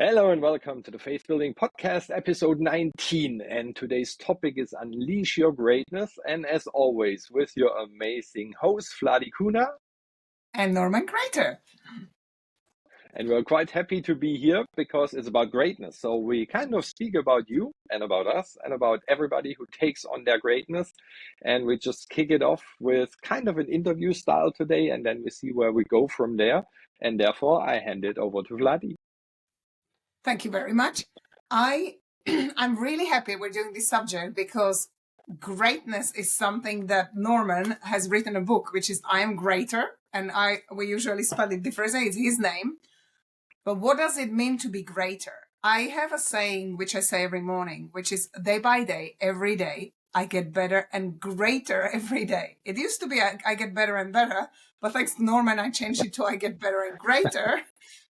Hello and welcome to the Faithbuilding Podcast, episode 19. And today's topic is Unleash Your Greatness. And as always, with your amazing host, Vladi, Kuna. And Gräter. And we're quite happy to be here because it's about greatness. So we kind of speak about you and about us and about everybody who takes on their greatness. And we just kick it off with kind of an interview style today. And then we see where we go from there. And therefore, I hand it over to Vladi. Thank you very much. I'm really happy we're doing this subject because greatness is something that Norman has written a book, which is I Am Gräter. And we usually spell it differently. It's his name. But what does it mean to be greater? I have a saying, which I say every morning, which is day by day, every day, I get better and greater every day. It used to be I get better and better, but thanks to Norman, I changed it to I get better and greater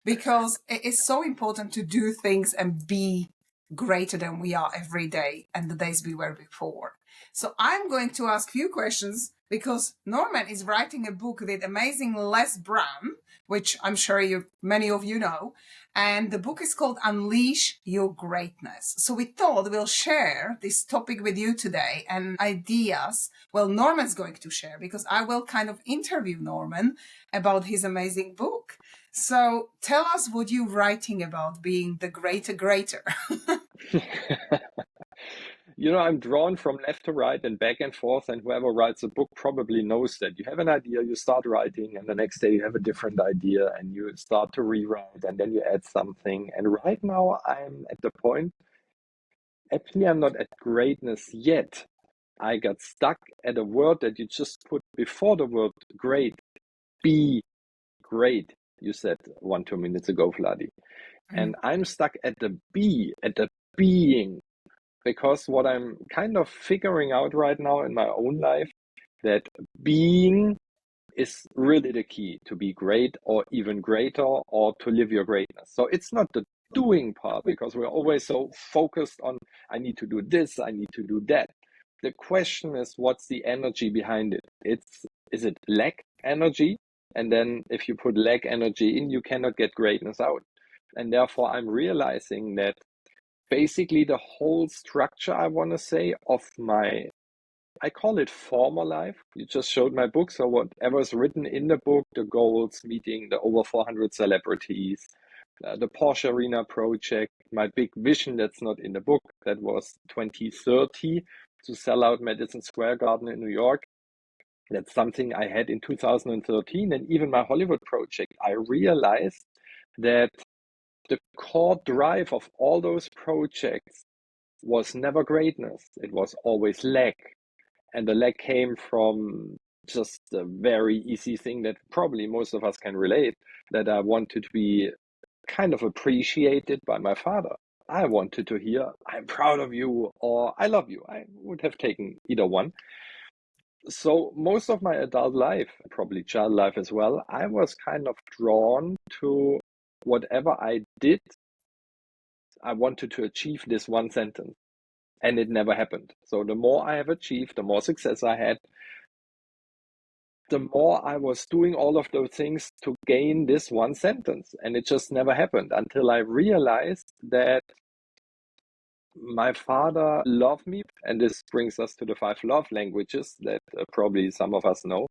because it's so important to do things and be greater than we are every day and the days we were before. So I'm going to ask you questions because Norman is writing a book with amazing Les Brown, which I'm sure many of you know. And the book is called Unleash Your Greatness. So we thought we'll share this topic with you today and ideas. Well, Norman's going to share because I will kind of interview Norman about his amazing book. So tell us what you're writing about being the greater. I'm drawn from left to right and back and forth, and whoever writes a book probably knows that. You have an idea, you start writing, and the next day you have a different idea, and you start to rewrite, and then you add something. And right now I'm at the point, actually I'm not at greatness yet. I got stuck at a word that you just put before the word great. Be great, you said 2 minutes ago, Vladi. And I'm stuck at the be, at the being. Because what I'm kind of figuring out right now in my own life, that being is really the key to be great or even greater or to live your greatness. So it's not the doing part, because we're always so focused on, I need to do this, I need to do that. The question is, what's the energy behind it? Is it lack energy? And then if you put lack energy in, you cannot get greatness out. And therefore I'm realizing that basically the whole structure, I want to say, of I call it former life. You just showed my book. So whatever is written in the book, the goals, meeting the over 400 celebrities, the Porsche Arena project, my big vision that's not in the book, that was 2030 to sell out Madison Square Garden in New York. That's something I had in 2013. And even my Hollywood project, I realized that the core drive of all those projects was never greatness. It was always lack. And the lack came from just a very easy thing that probably most of us can relate, that I wanted to be kind of appreciated by my father. I wanted to hear, I'm proud of you, or I love you. I would have taken either one. So most of my adult life, probably child life as well, I was kind of drawn to whatever I did. I wanted to achieve this one sentence, and it never happened. So the more I have achieved, the more success I had, the more I was doing all of those things to gain this one sentence. And it just never happened until I realized that my father loved me. And this brings us to the 5 love languages that probably some of us know.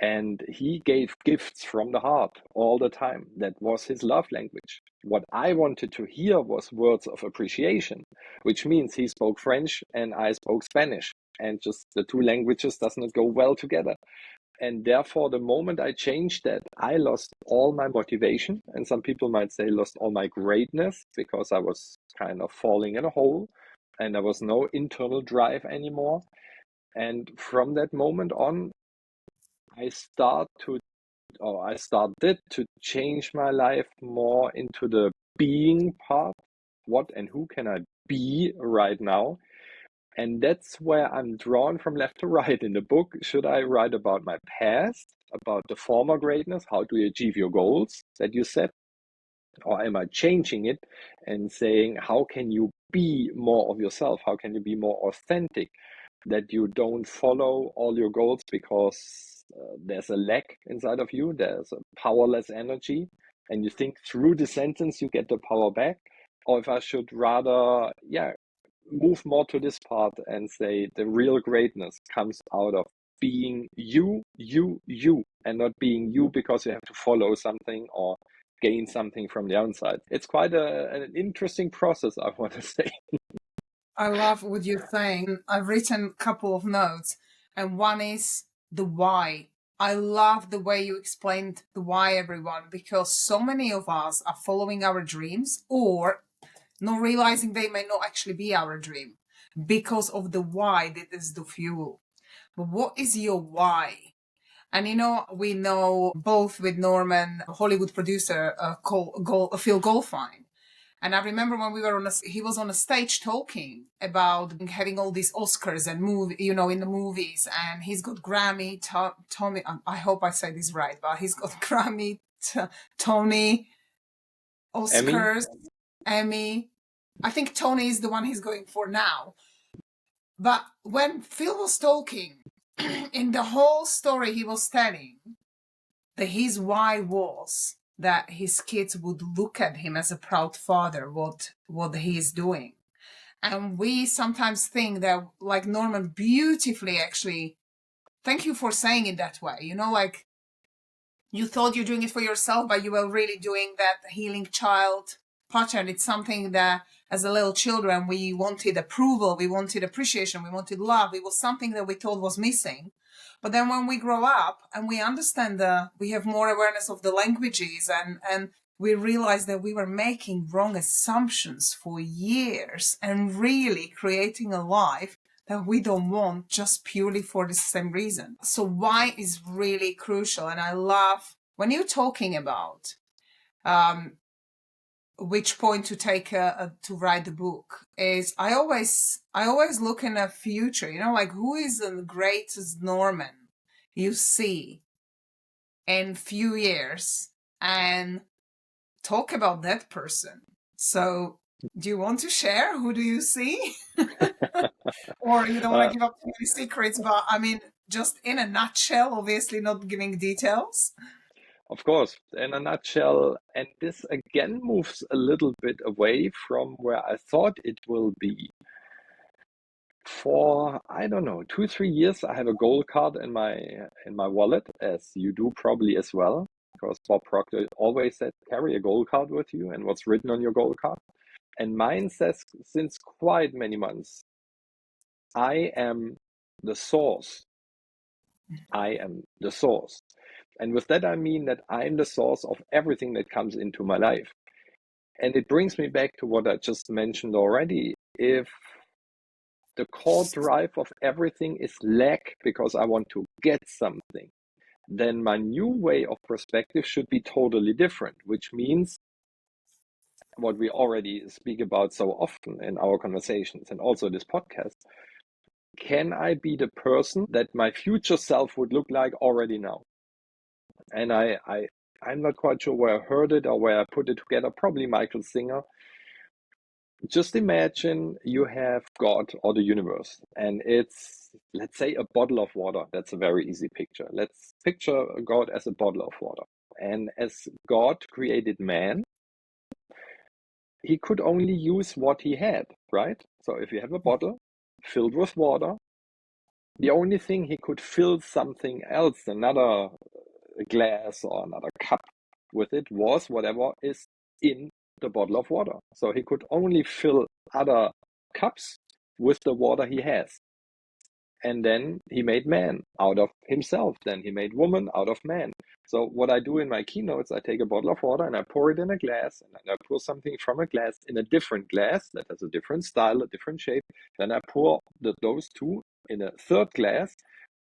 And he gave gifts from the heart all the time. That was his love language. What I wanted to hear was words of appreciation, which means he spoke French and I spoke Spanish. And just the 2 languages does not go well together. And therefore, the moment I changed that, I lost all my motivation. And some people might say lost all my greatness, because I was kind of falling in a hole and there was no internal drive anymore. And from that moment on, I started to change my life more into the being part. What and who can I be right now? And that's where I'm drawn from left to right in the book. Should I write about my past, about the former greatness? How do you achieve your goals that you set? Or am I changing it and saying, how can you be more of yourself? How can you be more authentic? That you don't follow all your goals because there's a lack inside of you. There's a powerless energy. and you think through the sentence, you get the power back, or if I should rather, move more to this part and say the real greatness comes out of being you, and not being you because you have to follow something or gain something from the outside. It's quite an interesting process, I want to say. I love what you're saying. I've written a couple of notes, and one is the why. I love the way you explained the why, everyone, because so many of us are following our dreams or not realizing they may not actually be our dream because of the why that is the fuel. But what is your why? And we know both with Norman, Hollywood producer, Phil Goldfine. And I remember when we were he was on a stage talking about having all these Oscars and in the movies, and he's got Grammy, Tommy. I hope I say this right, but he's got Grammy, Tony, Oscars, Emmy. I think Tony is the one he's going for now. But when Phil was talking, in the whole story he was telling, that his why was that his kids would look at him as a proud father, what he is doing. And we sometimes think that, like Norman beautifully actually, thank you for saying it that way, like you thought you're doing it for yourself, but you were really doing that healing child pattern. It's something that as a little children, we wanted approval, we wanted appreciation, we wanted love. It was something that we thought was missing. But then when we grow up and we understand we have more awareness of the languages and we realize that we were making wrong assumptions for years and really creating a life that we don't want just purely for the same reason. So why is really crucial. And I love when you're talking about which point to take to write the book is I always look in the future, like who is the greatest Norman you see in few years and talk about that person. So do you want to share? Who do you see? Or you don't want to give up too many secrets, but I mean, just in a nutshell, obviously not giving details. Of course, in a nutshell, and this again moves a little bit away from where I thought it will be. For, I don't know, 2-3 years, I have a goal card in my wallet, as you do probably as well, because Bob Proctor always said, carry a goal card with you and what's written on your goal card. And mine says, since quite many months, I am the source. I am the source. And with that, I mean that I'm the source of everything that comes into my life. And it brings me back to what I just mentioned already. If the core drive of everything is lack because I want to get something, then my new way of perspective should be totally different, which means what we already speak about so often in our conversations and also this podcast. Can I be the person that my future self would look like already now? And I'm not quite sure where I heard it or where I put it together, probably Michael Singer. Just imagine you have God or the universe, and it's, let's say, a bottle of water. That's a very easy picture. Let's picture God as a bottle of water. And as God created man, he could only use what he had, right? So if you have a bottle filled with water, the only thing he could fill something else, another glass or another cup with it, was whatever is in the bottle of water. So he could only fill other cups with the water he has. And then he made man out of himself. Then he made woman out of man. So what I do in my keynotes, I take a bottle of water and I pour it in a glass, and then I pour something from a glass in a different glass that has a different style, a different shape. Then I pour those two in a third glass,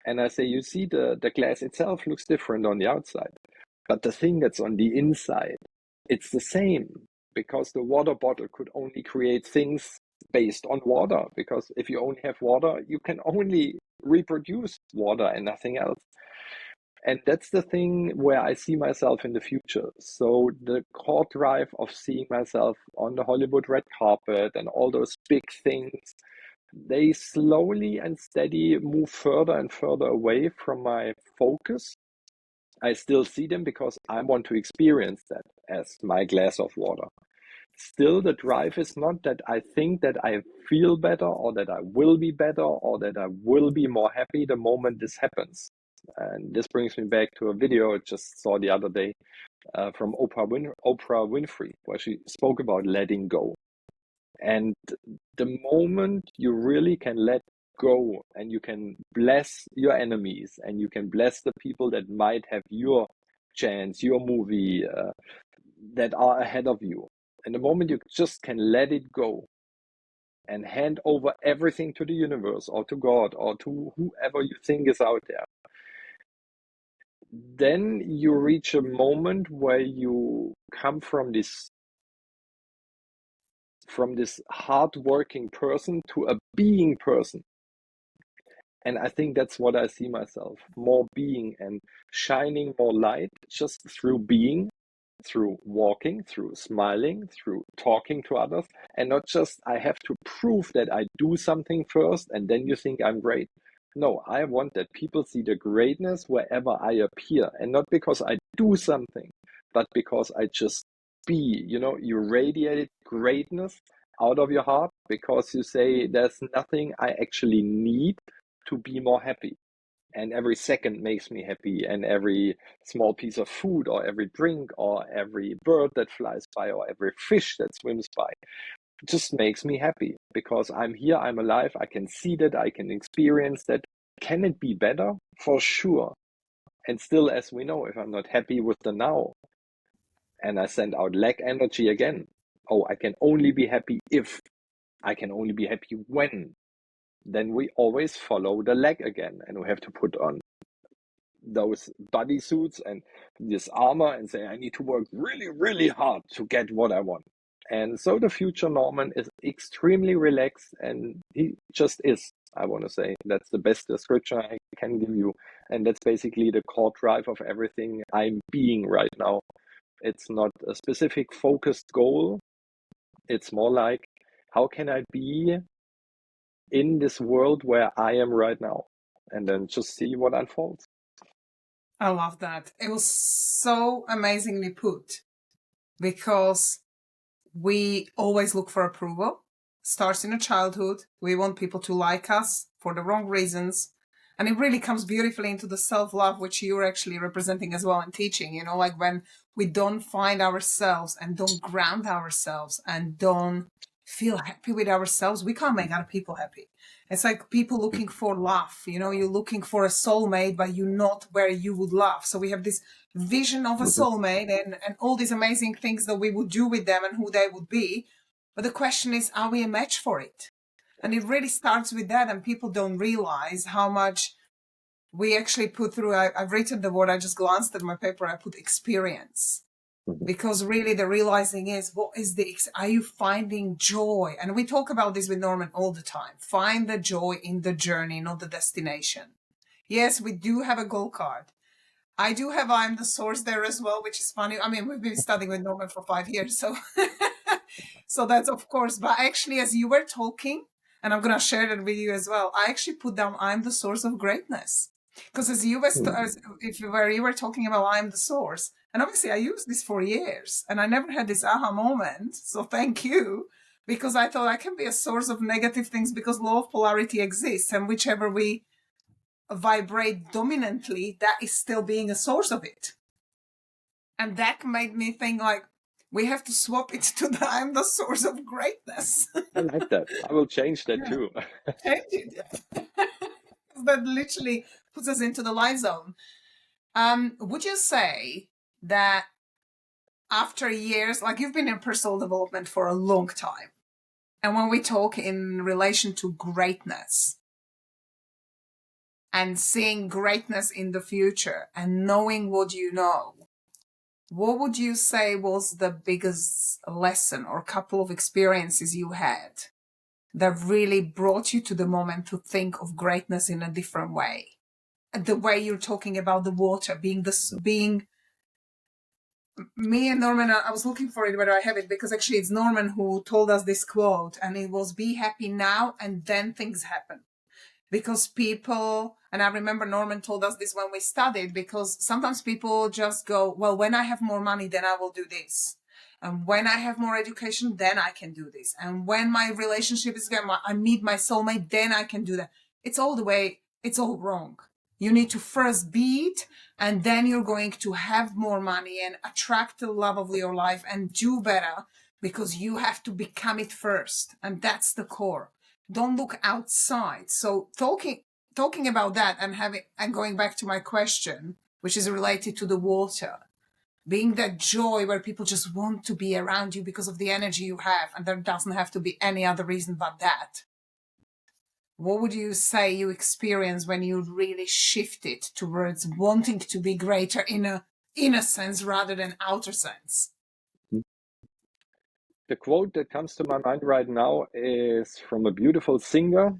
and I say, you see, the glass itself looks different on the outside, but the thing that's on the inside, it's the same, because the water bottle could only create things based on water, because if you only have water, you can only reproduce water and nothing else. And that's the thing where I see myself in the future. So the core drive of seeing myself on the Hollywood red carpet and all those big things, they slowly and steady move further and further away from my focus I still see them because I want to experience that as my glass of water. Still, the drive is not that I think that I feel better or that I will be better or that I will be more happy the moment this happens. And this brings me back to a video I just saw the other day from Oprah Winfrey, where she spoke about letting go. And the moment you really can let go and you can bless your enemies and you can bless the people that might have your chance, your movie, that are ahead of you. And the moment you just can let it go and hand over everything to the universe or to God or to whoever you think is out there, then you reach a moment where you come from this hardworking person to a being person. And I think that's what I see myself, more being and shining more light just through being, through walking, through smiling, through talking to others, and not just I have to prove that I do something first and then you think I'm great. No, I want that people see the greatness wherever I appear, and not because I do something, but because I just be. You radiate greatness out of your heart because you say there's nothing I actually need to be more happy. And every second makes me happy, and every small piece of food or every drink or every bird that flies by or every fish that swims by just makes me happy because I'm here, I'm alive, I can see that, I can experience that. Can it be better? For sure. And still, as we know, if I'm not happy with the now and I send out lack energy again, oh, I can only be happy if, I can only be happy when, then we always follow the leg again, and we have to put on those bodysuits and this armor and say, I need to work really, really hard to get what I want. And so the future Norman is extremely relaxed, and he just is. I want to say that's the best description I can give you. And that's basically the core drive of everything I'm being right now. It's not a specific focused goal. It's more like, how can I be in this world where I am right now? And then just see what unfolds. I love that. It was so amazingly put, because we always look for approval. Starts in a childhood. We want people to like us for the wrong reasons. And it really comes beautifully into the self-love, which you're actually representing as well in teaching, like when we don't find ourselves and don't ground ourselves and don't feel happy with ourselves, we can't make other people happy. It's like people looking for love, you're looking for a soulmate, but you're not where you would love. So we have this vision of a soulmate and all these amazing things that we would do with them and who they would be. But the question is, are we a match for it? And it really starts with that, and people don't realize how much we actually put through. I've written the word, I just glanced at my paper, I put experience. Because really the realizing is, are you finding joy? And we talk about this with Norman all the time. Find the joy in the journey, not the destination. Yes, we do have a goal card. I do have I'm the source there as well, which is funny. I mean, we've been studying with Norman for 5 years, so so that's of course. But actually, as you were talking, and I'm going to share that with you as well, I actually put down I'm the source of greatness. Because as you were talking about I'm the source, and obviously I used this for years, and I never had this aha moment. So thank you, because I thought I can be a source of negative things because law of polarity exists, and whichever we vibrate dominantly, that is still being a source of it. And that made me think like, we have to swap it to the I'm the source of greatness. I like that. I will change that too. Change it. That literally puts us into the life zone. Would you say that after years, like you've been in personal development for a long time, and when we talk in relation to greatness and seeing greatness in the future and knowing what you know, what would you say was the biggest lesson or couple of experiences you had that really brought you to the moment to think of greatness in a different way? The way you're talking about the water being me and Norman, I was looking for it, whether I have it, because actually it's Norman who told us this quote, and it was, be happy now and then things happen. because people, and I remember Norman told us this when we studied, because sometimes people just go, well, when I have more money, then I will do this. And when I have more education, then I can do this. And when my relationship is going, I meet my soulmate, then I can do that. It's all wrong. You need to first be it, and then you're going to have more money and attract the love of your life and do better, because you have to become it first. And that's the core. Don't look outside. So talking about that and going back to my question, which is related to the water, being that joy where people just want to be around you because of the energy you have, and there doesn't have to be any other reason but that. What would you say you experience when you really shifted towards wanting to be greater in a inner sense rather than outer sense? The quote that comes to my mind right now is from a beautiful singer.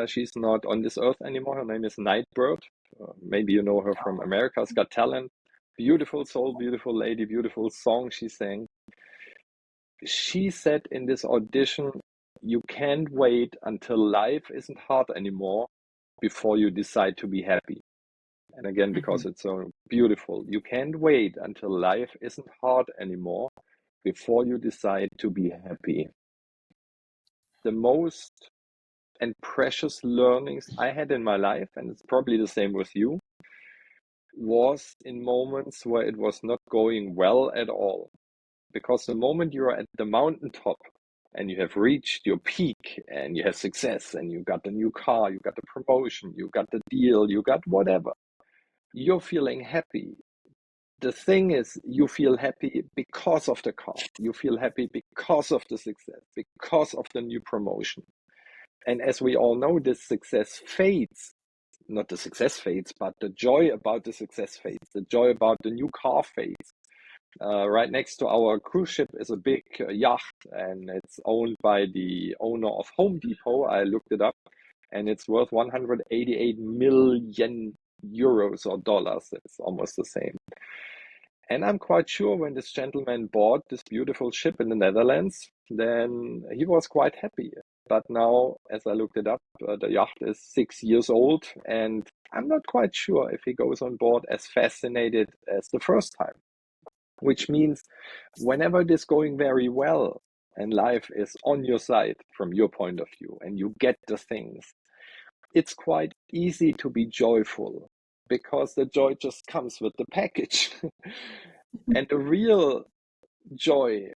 She's not on this earth anymore. Her name is Nightbird. Maybe you know her from America's Got Talent. Beautiful soul, beautiful lady, beautiful song she sang. She said in this audition, you can't wait until life isn't hard anymore before you decide to be happy. And again, because it's so beautiful, you can't wait until life isn't hard anymore before you decide to be happy. The most and precious learnings I had in my life, and it's probably the same with you, was in moments where it was not going well at all. Because the moment you're at the mountaintop and you have reached your peak and you have success and you got the new car, you got the promotion, you got the deal, you got whatever, you're feeling happy. The thing is, you feel happy because of the car. You feel happy because of the success, because of the new promotion. And as we all know, this success fades. Not the success fades, but the joy about the success fades. The joy about the new car fades. Right next to our cruise ship is a big yacht, and it's owned by the owner of Home Depot. I looked it up, and it's worth 188 million euros or dollars. It's almost the same. And I'm quite sure when this gentleman bought this beautiful ship in the Netherlands, then he was quite happy. But now, as I looked it up, the yacht is 6 years old, and I'm not quite sure if he goes on board as fascinated as the first time. Which means whenever it is going very well and life is on your side from your point of view and you get the things, it's quite easy to be joyful because the joy just comes with the package. And the real joy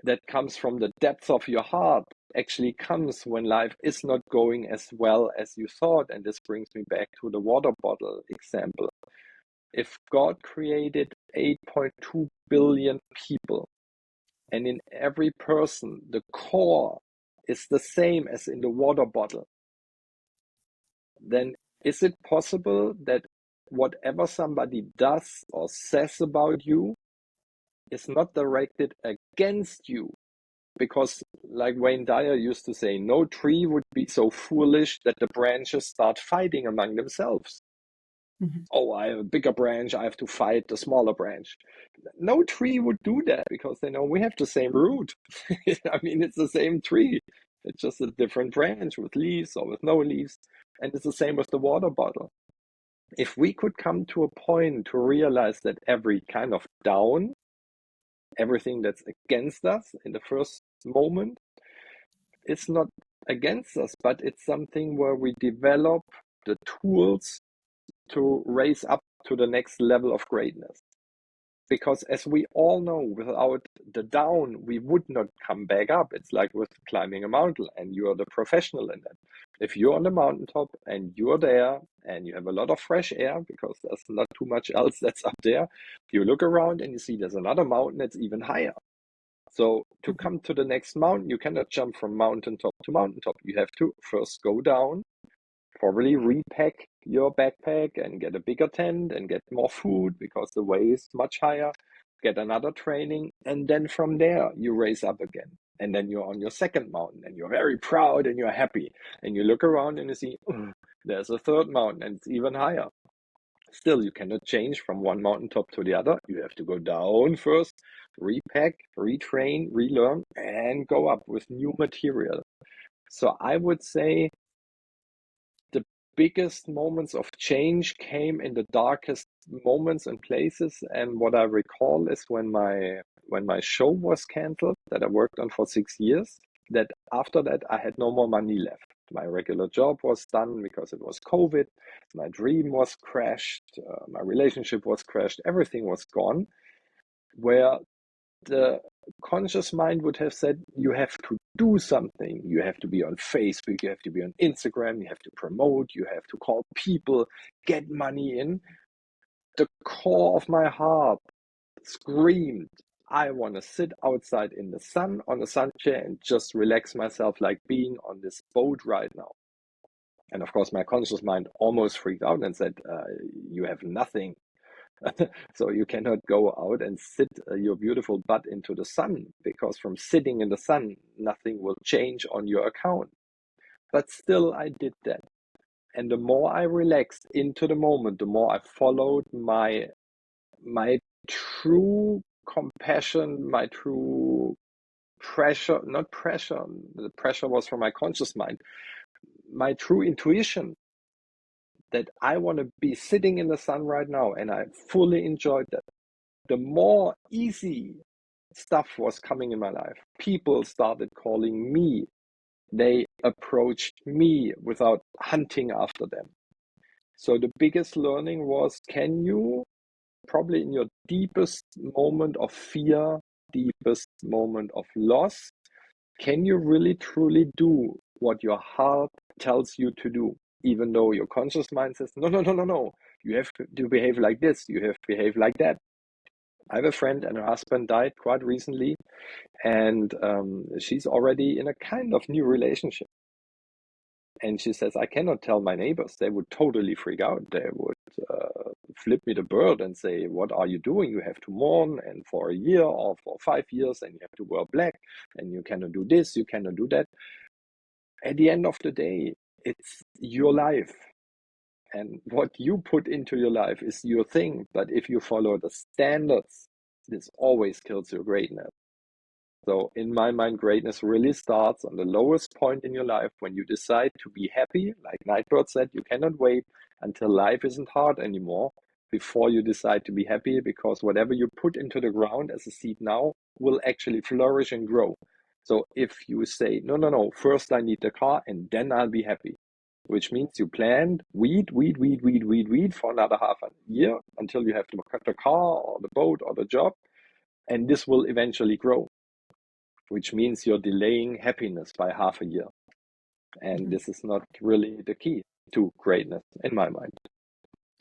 that comes from the depths of your heart actually comes when life is not going as well as you thought. And this brings me back to the water bottle example. If God created 8.2 billion people, and in every person, the core is the same as in the water bottle, then is it possible that whatever somebody does or says about you is not directed against you? Because, like Wayne Dyer used to say, no tree would be so foolish that the branches start fighting among themselves. Oh, I have a bigger branch, I have to fight the smaller branch. No tree would do that because they know we have the same root. I mean, it's the same tree. It's just a different branch with leaves or with no leaves. And it's the same with the water bottle. If we could come to a point to realize that every kind of down, everything that's against us in the first moment, it's not against us, but it's something where we develop the tools to raise up to the next level of greatness. Because as we all know, without the down, we would not come back up. It's like with climbing a mountain, and you are the professional in that. If you're on the mountaintop and you're there and you have a lot of fresh air, because there's not too much else that's up there, you look around and you see there's another mountain that's even higher. So to come to the next mountain, you cannot jump from mountaintop to mountaintop. You have to first go down, probably repack your backpack and get a bigger tent and get more food because the way is much higher, get another training, and then from there you raise up again. And then you're on your second mountain and you're very proud and you're happy. And you look around and you see, there's a third mountain and it's even higher. Still, you cannot change from one mountaintop to the other. You have to go down first, repack, retrain, relearn, and go up with new material. So I would say biggest moments of change came in the darkest moments and places. And what I recall is when my show was canceled that I worked on for 6 years, that after that I had no more money left. My regular job was done because it was COVID. My dream was crashed. My relationship was crashed. Everything was gone. Where the conscious mind would have said, you have to do something. You have to be on Facebook, you have to be on Instagram, you have to promote, you have to call people, get money in. The core of my heart screamed, I want to sit outside in the sun on a sun chair and just relax myself like being on this boat right now. And of course, my conscious mind almost freaked out and said, you have nothing. So you cannot go out and sit your beautiful butt into the sun, because from sitting in the sun, nothing will change on your account. But still, I did that. And the more I relaxed into the moment, the more I followed my true compassion, my true pressure, not pressure, the pressure was from my conscious mind, my true intuition that I want to be sitting in the sun right now. And I fully enjoyed that. The more easy stuff was coming in my life. People started calling me. They approached me without hunting after them. So the biggest learning was, can you, probably in your deepest moment of fear, deepest moment of loss, can you really truly do what your heart tells you to do? Even though your conscious mind says, no, you have to behave like this, you have to behave like that. I have a friend and her husband died quite recently, and she's already in a kind of new relationship. And she says, I cannot tell my neighbors. They would totally freak out. They would flip me the bird and say, what are you doing? You have to mourn, and for a year or for 5 years, and you have to wear black, and you cannot do this, you cannot do that. At the end of the day, it's your life. And what you put into your life is your thing. But if you follow the standards, this always kills your greatness. So in my mind, greatness really starts on the lowest point in your life when you decide to be happy. Like Nightbird said, you cannot wait until life isn't hard anymore before you decide to be happy, because whatever you put into the ground as a seed now will actually flourish and grow. So if you say, no, first I need the car and then I'll be happy, which means you planned weed for another half a year until you have the car or the boat or the job, and this will eventually grow, which means you're delaying happiness by half a year. And this is not really the key to greatness in my mind.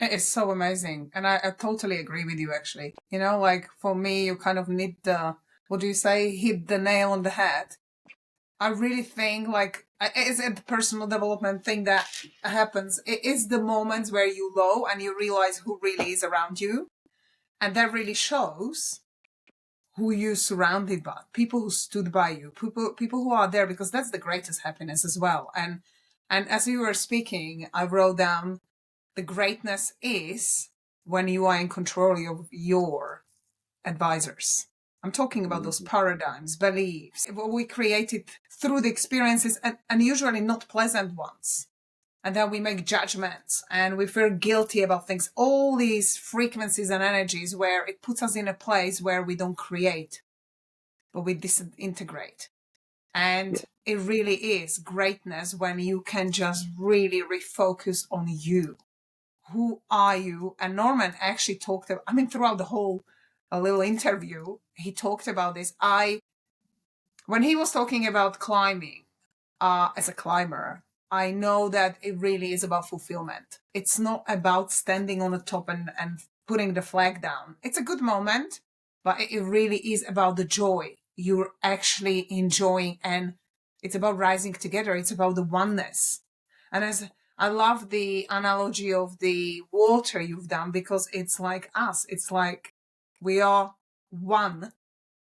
It is so amazing. And I totally agree with you, actually. You know, like for me, you kind of need hit the nail on the head. I really think like, is it the personal development thing that happens? It is the moments where you low and you realize who really is around you. And that really shows who you surrounded by, people who stood by you, people who are there, because that's the greatest happiness as well. And as you were speaking, I wrote down, the greatness is when you are in control of your advisors. I'm talking about those paradigms, beliefs, what we created through the experiences, and usually not pleasant ones. And then we make judgments and we feel guilty about things. All these frequencies and energies where it puts us in a place where we don't create, but we disintegrate. And it really is greatness when you can just really refocus on you. Who are you? And Norman actually talked about, throughout the whole little interview, he talked about this. When he was talking about climbing, as a climber, I know that it really is about fulfillment. It's not about standing on the top and putting the flag down. It's a good moment, but it really is about the joy you're actually enjoying. And it's about rising together. It's about the oneness. And as I love the analogy of the water you've done, because it's like us. It's like we are one,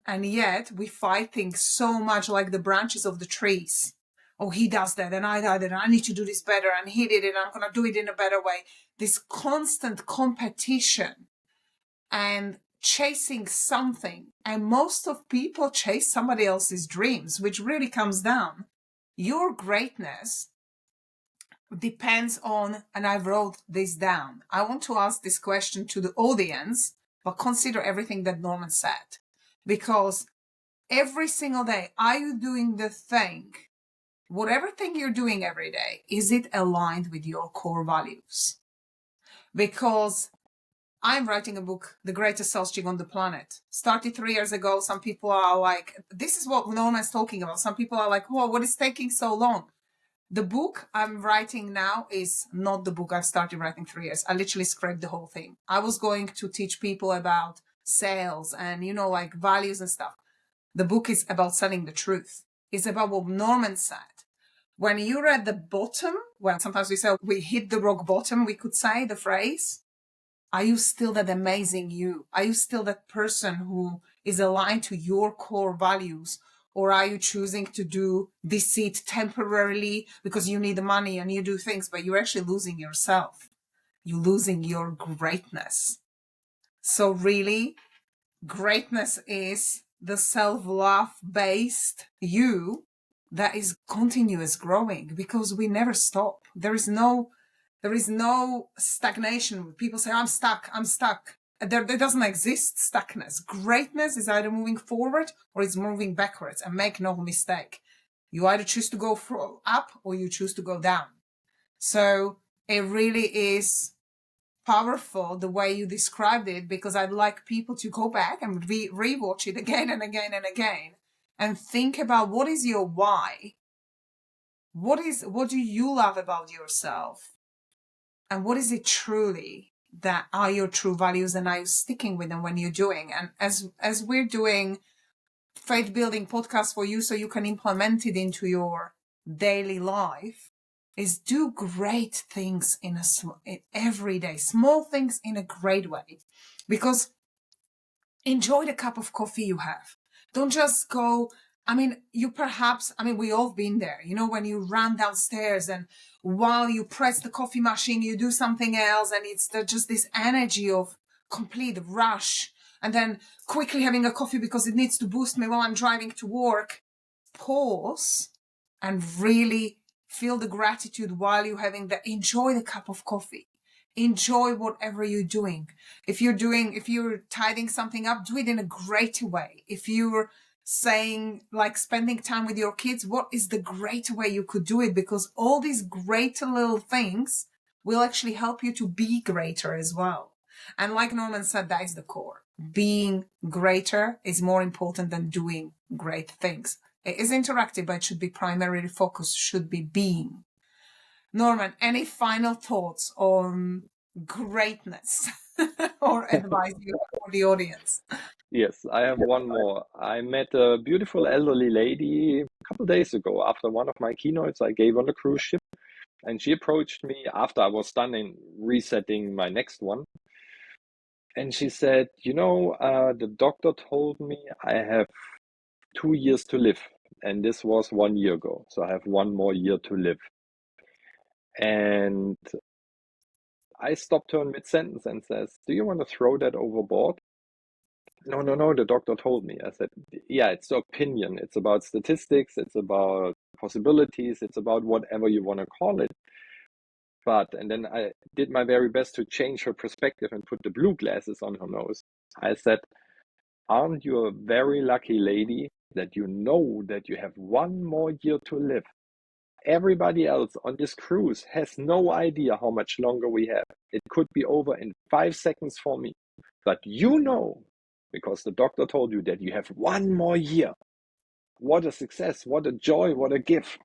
and yet we fight things so much like the branches of the trees. Oh, he does that, and I did it, and I need to do this better, and he did it, and I'm going to do it in a better way. This constant competition and chasing something. And most of people chase somebody else's dreams, which really comes down. Your greatness depends on, and I wrote this down. I want to ask this question to the audience, but consider everything that Norman said. Because every single day, are you doing the thing, whatever thing you're doing every day, is it aligned with your core values? Because I'm writing a book, The Greatest Sales Gig on the Planet. Started 3 years ago. Some people are like, this is what Norman's talking about. Some people are like, whoa, what is taking so long? The book I'm writing now is not the book I started writing 3 years. I literally scrapped the whole thing. I was going to teach people about sales and, like values and stuff. The book is about selling the truth. It's about what Norman said. When you're at the bottom, well, sometimes we say we hit the rock bottom, we could say the phrase. Are you still that amazing you? Are you still that person who is aligned to your core values? Or are you choosing to do deceit temporarily because you need the money and you do things, but you're actually losing yourself? You're losing your greatness. So really, greatness is the self-love based you that is continuous growing, because we never stop. There is no stagnation. People say, I'm stuck. There doesn't exist stuckness. Greatness is either moving forward or it's moving backwards. And make no mistake, you either choose to go up or you choose to go down. So it really is powerful the way you described it, because I'd like people to go back and rewatch it again and again and again and think about, what is your why? What do you love about yourself? And what is it truly that are your true values, and are you sticking with them when you're doing? And as we're doing Faith Building Podcast for you, so you can implement it into your daily life, is do great things in every day, small things in a great way, because enjoy the cup of coffee you have. Don't just go. We all been there, when you run downstairs and while you press the coffee machine, you do something else. And it's just this energy of complete rush, and then quickly having a coffee because it needs to boost me while I'm driving to work. Pause and really feel the gratitude while you're enjoy the cup of coffee. Enjoy whatever you're doing. If you're tidying something up, do it in a great way. If you're saying, like, spending time with your kids, what is the great way you could do it? Because all these great little things will actually help you to be greater as well. And like Norman said, that is the core. Being greater is more important than doing great things. It is interactive, but it should be primarily focused, should be being. Norman, any final thoughts on greatness or advice you have for the audience? Yes, I have one more. I met a beautiful elderly lady a couple of days ago after one of my keynotes I gave on a cruise ship. And she approached me after I was done in resetting my next one. And she said, the doctor told me I have 2 years to live. And this was 1 year ago. So I have 1 more year to live. And I stopped her in mid-sentence and says, do you want to throw that overboard? No, the doctor told me. I said, yeah, it's the opinion. It's about statistics. It's about possibilities. It's about whatever you want to call it. And then I did my very best to change her perspective and put the blue glasses on her nose. I said, aren't you a very lucky lady that you know that you have 1 more year to live? Everybody else on this cruise has no idea how much longer we have. It could be over in 5 seconds for me. But because the doctor told you that you have 1 more year. What a success, what a joy, what a gift.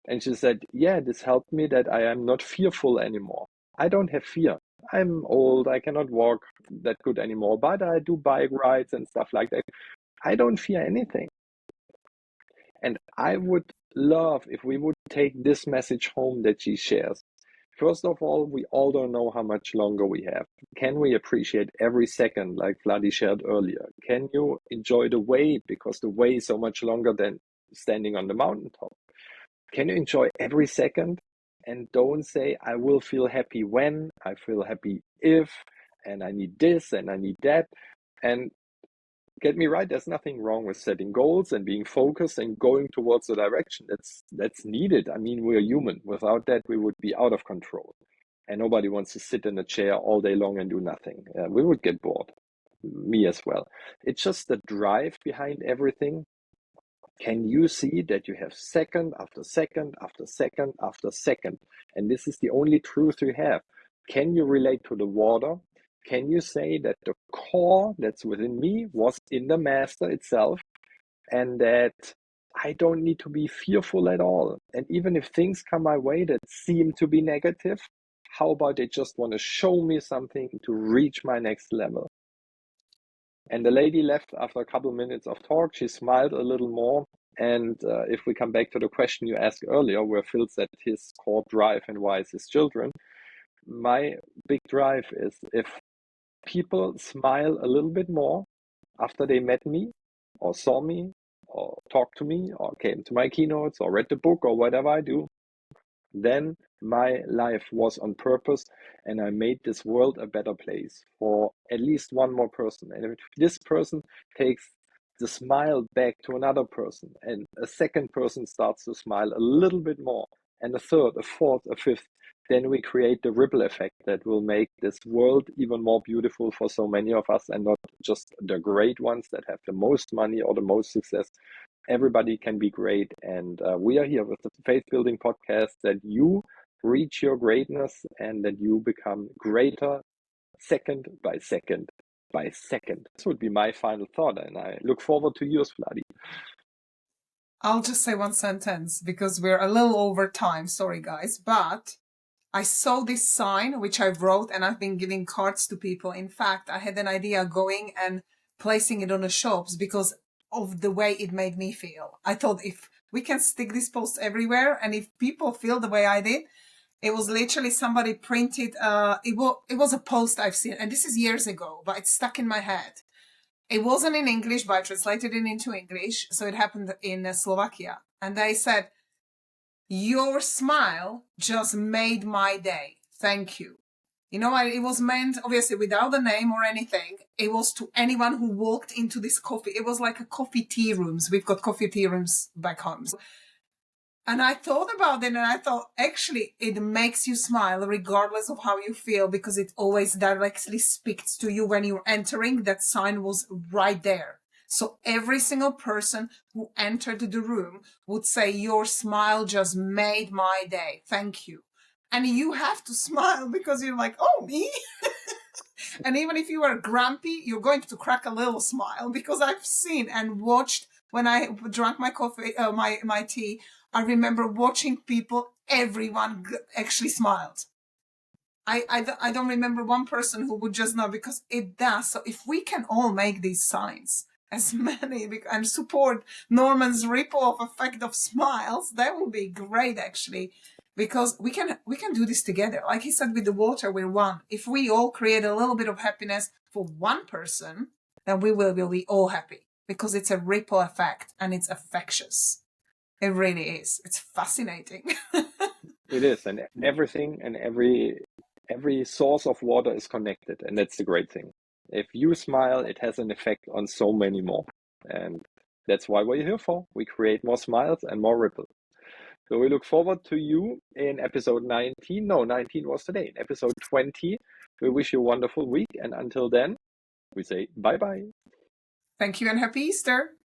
And she said, yeah, this helped me that I am not fearful anymore. I don't have fear. I'm old, I cannot walk that good anymore, but I do bike rides and stuff like that. I don't fear anything. And I would love if we would take this message home that she shares. First of all, we all don't know how much longer we have. Can we appreciate every second, like Vladi shared earlier? Can you enjoy the way, because the way is so much longer than standing on the mountaintop? Can you enjoy every second? And don't say, I will feel happy when, I feel happy if, and I need this and I need that. And get me right, there's nothing wrong with setting goals and being focused and going towards the direction that's needed. I mean, we're human. Without that, we would be out of control. And nobody wants to sit in a chair all day long and do nothing. We would get bored. Me as well. It's just the drive behind everything. Can you see that you have second after second after second after second? And this is the only truth you have. Can you relate to the water? Can you say that the core that's within me was in the master itself, and that I don't need to be fearful at all? And even if things come my way that seem to be negative, how about they just want to show me something to reach my next level? And the lady left after a couple of minutes of talk. She smiled a little more. And if we come back to the question you asked earlier, where Phil said his core drive and why is his children, my big drive is if people smile a little bit more after they met me or saw me or talked to me or came to my keynotes or read the book or whatever I do, then my life was on purpose and I made this world a better place for at least one more person. And if this person takes the smile back to another person and a second person starts to smile a little bit more and a third, a fourth, a fifth, then we create the ripple effect that will make this world even more beautiful for so many of us, and not just the great ones that have the most money or the most success. Everybody can be great. And we are here with the Faith Building Podcast that you reach your greatness and that you become greater second by second by second. This would be my final thought, and I look forward to yours, Vladi. I'll just say one sentence because we're a little over time. Sorry, guys. But I saw this sign, which I wrote, and I've been giving cards to people. In fact, I had an idea going and placing it on the shops because of the way it made me feel. I thought if we can stick this post everywhere, and if people feel the way I did, it was literally somebody printed, it was a post I've seen, and this is years ago, but it's stuck in my head. It wasn't in English, but I translated it into English. So it happened in Slovakia. And they said, "Your smile just made my day. Thank you." You know, it was meant, obviously, without the name or anything. It was to anyone who walked into this coffee. It was like a coffee tea rooms. We've got coffee tea rooms back home. And I thought about it and I thought, actually, it makes you smile regardless of how you feel, because it always directly speaks to you when you're entering. That sign was right there. So every single person who entered the room would say, "Your smile just made my day. Thank you." And you have to smile because you're like, "Oh, me?" And even if you are grumpy, you're going to crack a little smile, because I've seen and watched when I drank my coffee, my tea. I remember watching people, everyone actually smiled. I don't remember one person who would just not, because it does. So if we can all make these signs, as many, and support Norman's ripple of effect of smiles, that would be great, actually, because we can do this together. Like he said, with the water, we're one. If we all create a little bit of happiness for one person, then we will be all happy, because it's a ripple effect and it's infectious. It really is. It's fascinating. It is, and everything and every source of water is connected, and that's the great thing. If you smile, it has an effect on so many more, and that's why we're here for. We create more smiles and more ripples. So we look forward to you in episode 19. No, 19 was today. In episode 20, we wish you a wonderful week, and until then, we say bye-bye. Thank you and happy Easter.